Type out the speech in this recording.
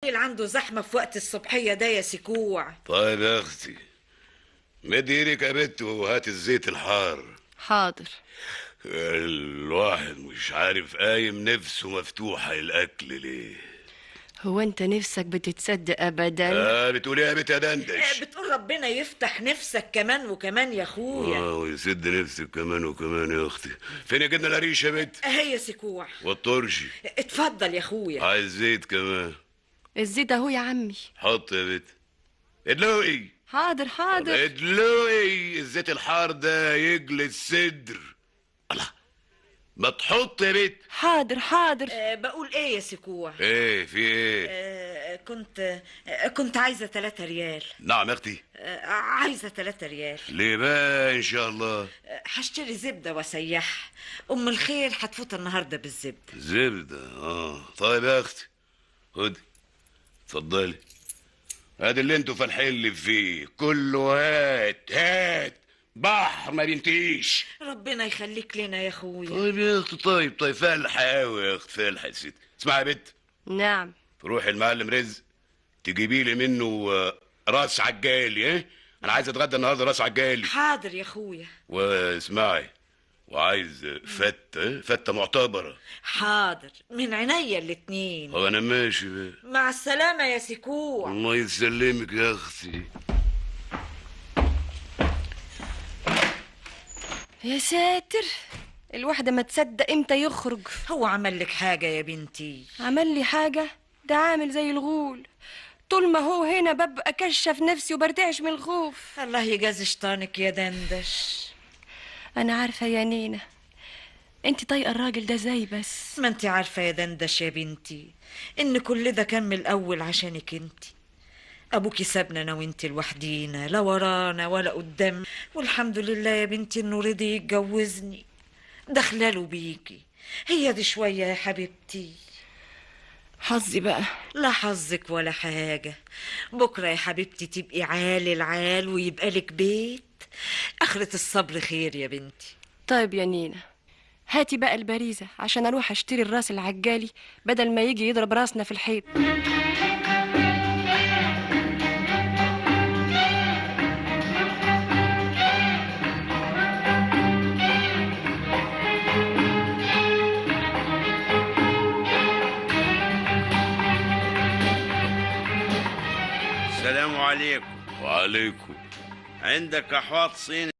اللي عنده زحمة في وقت الصبحية ده يا سكوع. طيب يا اختي، مد ايدك يا بت وهات الزيت الحار. حاضر. الواحد مش عارف قايم نفسه مفتوحة الأكل ليه. هو انت نفسك بتتصدق ابدا؟ بتقولي يا بت يا دندش. بتقول ربنا يفتح نفسك كمان وكمان يا اخويا. ويسد نفسك كمان وكمان يا اختي. فين جبنا القريش يا بت؟ هي سكوع. والطرشي. اتفضل يا اخويا. عايز زيت كمان. الزيت اهو يا عمي. حط يا بت. ادلوقي. حاضر حاضر. ادلوقي الزيت الحار ده يجلد الصدر. الله، ما تحط يا بت. حاضر حاضر. بقول ايه يا سكوع؟ ايه في ايه؟ كنت عايزة 3 ريال. نعم يا اختي. عايزة 3 ريال. ليه بقى ان شاء الله؟ هشتري زبدة وسيح. ام الخير هتفوت النهاردة بالزبدة. زبدة. طيب يا اختي، خدي، اتفضلي. ادي اللي انتوا فالحين اللي فيه كله. هات هات، بحر ما بينتهيش. ربنا يخليك لنا يا اخويا. طيب يا اختي، طيب فالحة قوي يا اختي، فالحة يا ستي. اسمعي يا بت، نعم. تروحي المعلم رزق تجيبي لي منه راس عجالي. انا عايز اتغدى النهارده راس عجالي. حاضر يا اخويا. واسمعي، وعايز فتة معتبرة. حاضر، من عينيا الاتنين. هو انا ماشي بقى. مع السلامة يا سكوع. الله يسلمك يا اختي. يا ساتر، الواحدة ما تصدق امتى يخرج. هو عمل لك حاجة يا بنتي؟ عمل لي حاجة؟ ده عامل زي الغول. طول ما هو هنا ببقى اكشف نفسي وبرتعش من الخوف. الله يجازي شيطانك يا دندش. انا عارفة يا نينا، انت طايقة الراجل ده زي بس. ما انت عارفة يا دندش يا بنتي ان كل ده كان من الاول عشانك انت. ابوكي سابنا انا وانت لوحدينا، لا ورانا ولا قدام، والحمد لله يا بنتي انه رضي يتجوزني. دخلاله بيكي، هي دي شوية يا حبيبتي. حظي بقى. لا حظك ولا حاجة. بكرة يا حبيبتي تبقي عال العال ويبقى لك بيت. آخرة الصبر خير يا بنتي. طيب يا نينا، هاتي بقى البريزة عشان اروح اشتري الراس العجالي بدل ما يجي يضرب راسنا في الحيط. السلام عليكم. وعليكم. عندك أحواض صين